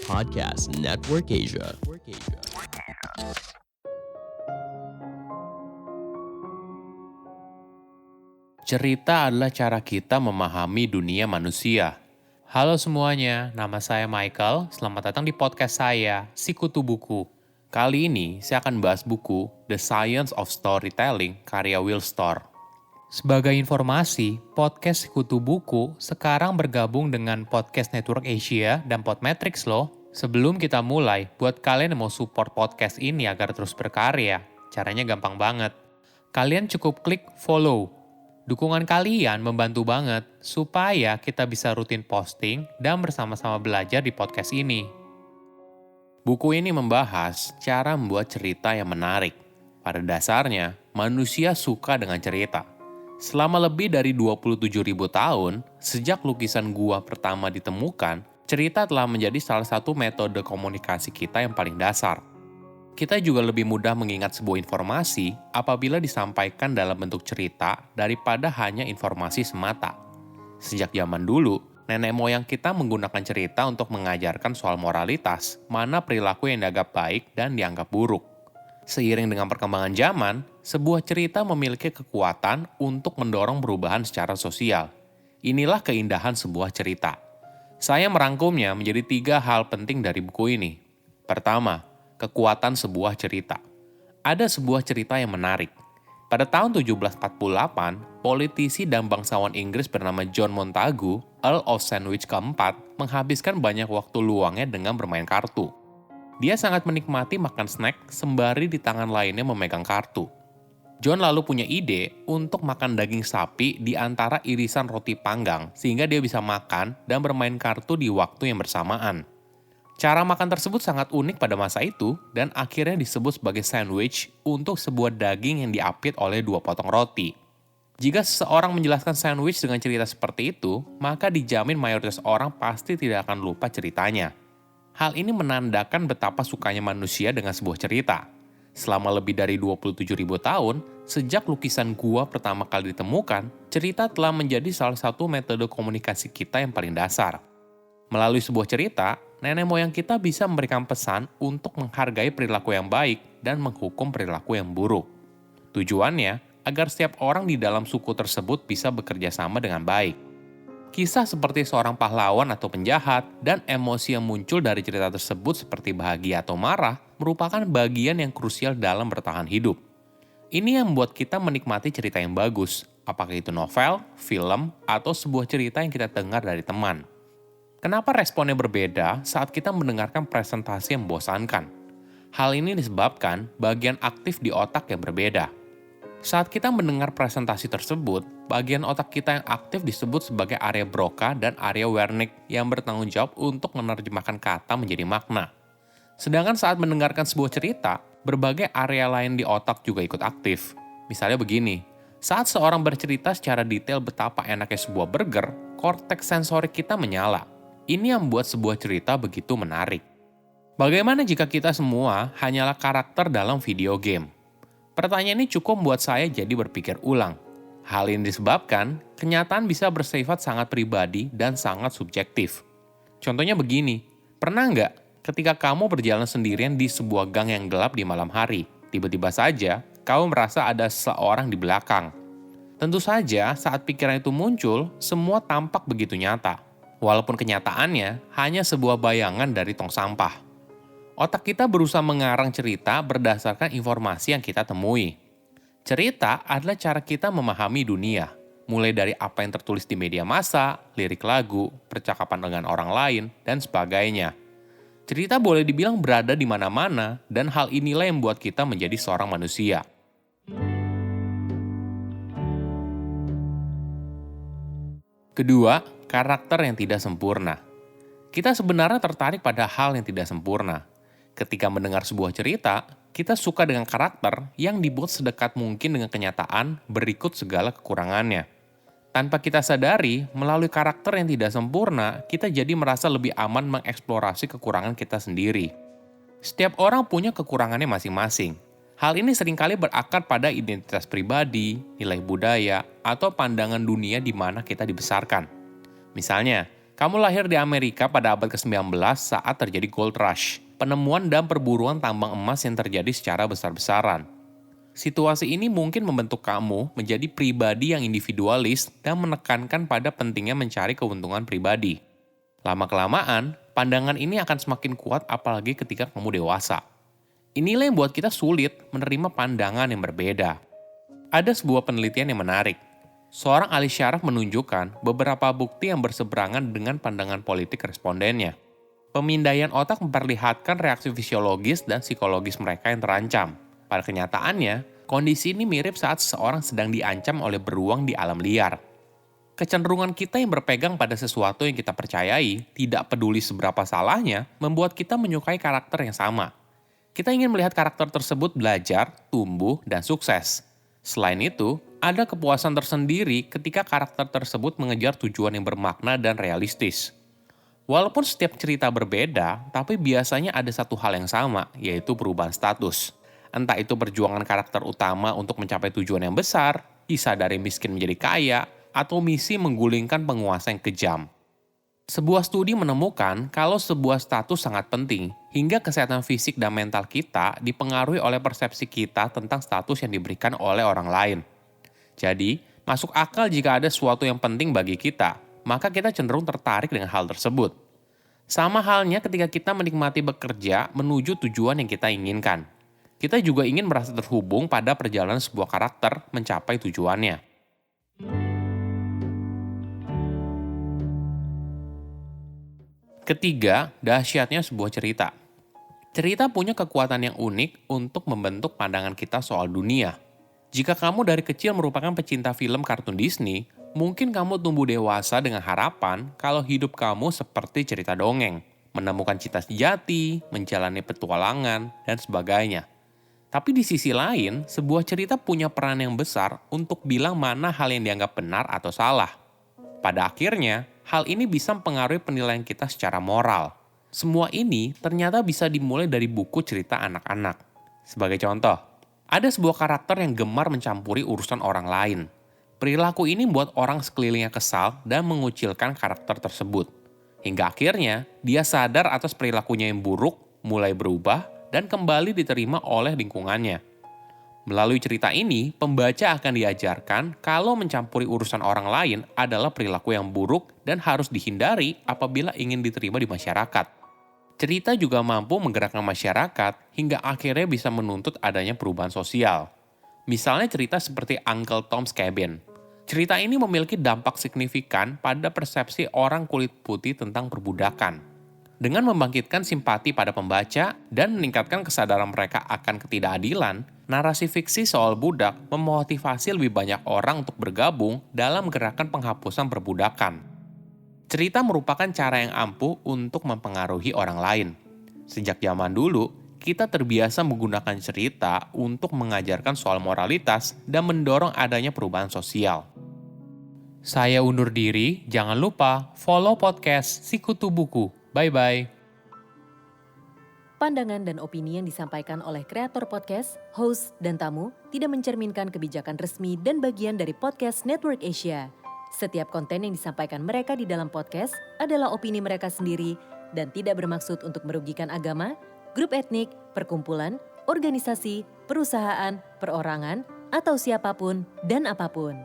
Podcast Network Asia. Cerita adalah cara kita memahami dunia manusia. Halo semuanya, nama saya Michael. Selamat datang di podcast saya, Sikutu Buku. Kali ini saya akan bahas buku The Science of Storytelling karya Will Storr. Sebagai informasi, podcast Sikutu Buku sekarang bergabung dengan Podcast Network Asia dan Podmetrics loh. Sebelum kita mulai, buat kalian yang mau support podcast ini agar terus berkarya, caranya gampang banget. Kalian cukup klik follow. Dukungan kalian membantu banget supaya kita bisa rutin posting dan bersama-sama belajar di podcast ini. Buku ini membahas cara membuat cerita yang menarik. Pada dasarnya, manusia suka dengan cerita. Selama lebih dari 27.000 tahun, sejak lukisan gua pertama ditemukan, cerita telah menjadi salah satu metode komunikasi kita yang paling dasar. Kita juga lebih mudah mengingat sebuah informasi apabila disampaikan dalam bentuk cerita daripada hanya informasi semata. Sejak zaman dulu, nenek moyang kita menggunakan cerita untuk mengajarkan soal moralitas, mana perilaku yang dianggap baik dan dianggap buruk. Seiring dengan perkembangan zaman, sebuah cerita memiliki kekuatan untuk mendorong perubahan secara sosial. Inilah keindahan sebuah cerita. Saya merangkumnya menjadi 3 hal penting dari buku ini. Pertama, kekuatan sebuah cerita. Ada sebuah cerita yang menarik. Pada tahun 1748, politisi dan bangsawan Inggris bernama John Montagu, Earl of Sandwich keempat, menghabiskan banyak waktu luangnya dengan bermain kartu. Dia sangat menikmati makan snack sembari di tangan lainnya memegang kartu. John lalu punya ide untuk makan daging sapi di antara irisan roti panggang sehingga dia bisa makan dan bermain kartu di waktu yang bersamaan. Cara makan tersebut sangat unik pada masa itu dan akhirnya disebut sebagai sandwich untuk sebuah daging yang diapit oleh 2 potong roti. Jika seseorang menjelaskan sandwich dengan cerita seperti itu, maka dijamin mayoritas orang pasti tidak akan lupa ceritanya. Hal ini menandakan betapa sukanya manusia dengan sebuah cerita. Selama lebih dari 27.000 tahun, sejak lukisan gua pertama kali ditemukan, cerita telah menjadi salah satu metode komunikasi kita yang paling dasar. Melalui sebuah cerita, nenek moyang kita bisa memberikan pesan untuk menghargai perilaku yang baik dan menghukum perilaku yang buruk. Tujuannya, agar setiap orang di dalam suku tersebut bisa bekerja sama dengan baik. Kisah seperti seorang pahlawan atau penjahat dan emosi yang muncul dari cerita tersebut seperti bahagia atau marah merupakan bagian yang krusial dalam bertahan hidup. Ini yang membuat kita menikmati cerita yang bagus, apakah itu novel, film, atau sebuah cerita yang kita dengar dari teman. Kenapa responnya berbeda saat kita mendengarkan presentasi yang membosankan? Hal ini disebabkan bagian aktif di otak yang berbeda. Saat kita mendengar presentasi tersebut, bagian otak kita yang aktif disebut sebagai area Broca dan area Wernicke yang bertanggung jawab untuk menerjemahkan kata menjadi makna. Sedangkan saat mendengarkan sebuah cerita, berbagai area lain di otak juga ikut aktif. Misalnya begini, saat seorang bercerita secara detail betapa enaknya sebuah burger, korteks sensorik kita menyala. Ini yang membuat sebuah cerita begitu menarik. Bagaimana jika kita semua hanyalah karakter dalam video game? Pertanyaan ini cukup membuat saya jadi berpikir ulang. Hal ini disebabkan kenyataan bisa bersifat sangat pribadi dan sangat subjektif. Contohnya begini, pernah nggak ketika kamu berjalan sendirian di sebuah gang yang gelap di malam hari, tiba-tiba saja kamu merasa ada seseorang di belakang? Tentu saja saat pikiran itu muncul, semua tampak begitu nyata. Walaupun kenyataannya hanya sebuah bayangan dari tong sampah. Otak kita berusaha mengarang cerita berdasarkan informasi yang kita temui. Cerita adalah cara kita memahami dunia, mulai dari apa yang tertulis di media massa, lirik lagu, percakapan dengan orang lain, dan sebagainya. Cerita boleh dibilang berada di mana-mana, dan hal inilah yang membuat kita menjadi seorang manusia. Kedua, karakter yang tidak sempurna. Kita sebenarnya tertarik pada hal yang tidak sempurna. Ketika mendengar sebuah cerita, kita suka dengan karakter yang dibuat sedekat mungkin dengan kenyataan berikut segala kekurangannya. Tanpa kita sadari, melalui karakter yang tidak sempurna, kita jadi merasa lebih aman mengeksplorasi kekurangan kita sendiri. Setiap orang punya kekurangannya masing-masing. Hal ini seringkali berakar pada identitas pribadi, nilai budaya, atau pandangan dunia di mana kita dibesarkan. Misalnya, Kamu lahir di Amerika pada abad ke-19 saat terjadi Gold Rush, penemuan dan perburuan tambang emas yang terjadi secara besar-besaran. Situasi ini mungkin membentuk kamu menjadi pribadi yang individualis dan menekankan pada pentingnya mencari keuntungan pribadi. Lama-kelamaan, pandangan ini akan semakin kuat apalagi ketika kamu dewasa. Inilah yang buat kita sulit menerima pandangan yang berbeda. Ada sebuah penelitian yang menarik. Seorang ahli syaraf menunjukkan beberapa bukti yang berseberangan dengan pandangan politik respondennya. Pemindaian otak memperlihatkan reaksi fisiologis dan psikologis mereka yang terancam. Pada kenyataannya, kondisi ini mirip saat seseorang sedang diancam oleh beruang di alam liar. Kecenderungan kita yang berpegang pada sesuatu yang kita percayai, tidak peduli seberapa salahnya, membuat kita menyukai karakter yang sama. Kita ingin melihat karakter tersebut belajar, tumbuh, dan sukses. Selain itu, ada kepuasan tersendiri ketika karakter tersebut mengejar tujuan yang bermakna dan realistis. Walaupun setiap cerita berbeda, tapi biasanya ada satu hal yang sama, yaitu perubahan status. Entah itu perjuangan karakter utama untuk mencapai tujuan yang besar, kisah dari miskin menjadi kaya, atau misi menggulingkan penguasa yang kejam. Sebuah studi menemukan kalau sebuah status sangat penting, hingga kesehatan fisik dan mental kita dipengaruhi oleh persepsi kita tentang status yang diberikan oleh orang lain. Jadi, masuk akal jika ada sesuatu yang penting bagi kita, maka kita cenderung tertarik dengan hal tersebut. Sama halnya ketika kita menikmati bekerja menuju tujuan yang kita inginkan. Kita juga ingin merasa terhubung pada perjalanan sebuah karakter mencapai tujuannya. Ketiga, dahsyatnya sebuah cerita. Cerita punya kekuatan yang unik untuk membentuk pandangan kita soal dunia. Jika kamu dari kecil merupakan pecinta film kartun Disney, mungkin kamu tumbuh dewasa dengan harapan kalau hidup kamu seperti cerita dongeng, menemukan cita sejati, menjalani petualangan, dan sebagainya. Tapi di sisi lain, sebuah cerita punya peran yang besar untuk bilang mana hal yang dianggap benar atau salah. Pada akhirnya, hal ini bisa mempengaruhi penilaian kita secara moral. Semua ini ternyata bisa dimulai dari buku cerita anak-anak. Sebagai contoh, ada sebuah karakter yang gemar mencampuri urusan orang lain. Perilaku ini membuat orang sekelilingnya kesal dan mengucilkan karakter tersebut. Hingga akhirnya, dia sadar atas perilakunya yang buruk, mulai berubah, dan kembali diterima oleh lingkungannya. Melalui cerita ini, pembaca akan diajarkan kalau mencampuri urusan orang lain adalah perilaku yang buruk dan harus dihindari apabila ingin diterima di masyarakat. Cerita juga mampu menggerakkan masyarakat hingga akhirnya bisa menuntut adanya perubahan sosial. Misalnya cerita seperti Uncle Tom's Cabin. Cerita ini memiliki dampak signifikan pada persepsi orang kulit putih tentang perbudakan. Dengan membangkitkan simpati pada pembaca dan meningkatkan kesadaran mereka akan ketidakadilan, narasi fiksi soal budak memotivasi lebih banyak orang untuk bergabung dalam gerakan penghapusan perbudakan. Cerita merupakan cara yang ampuh untuk mempengaruhi orang lain. Sejak zaman dulu, kita terbiasa menggunakan cerita untuk mengajarkan soal moralitas dan mendorong adanya perubahan sosial. Saya undur diri, jangan lupa follow podcast Sikutu Buku. Bye-bye. Pandangan dan opini yang disampaikan oleh kreator podcast, host, dan tamu tidak mencerminkan kebijakan resmi dan bagian dari Podcast Network Asia. Setiap konten yang disampaikan mereka di dalam podcast adalah opini mereka sendiri dan tidak bermaksud untuk merugikan agama, grup etnik, perkumpulan, organisasi, perusahaan, perorangan, atau siapapun dan apapun.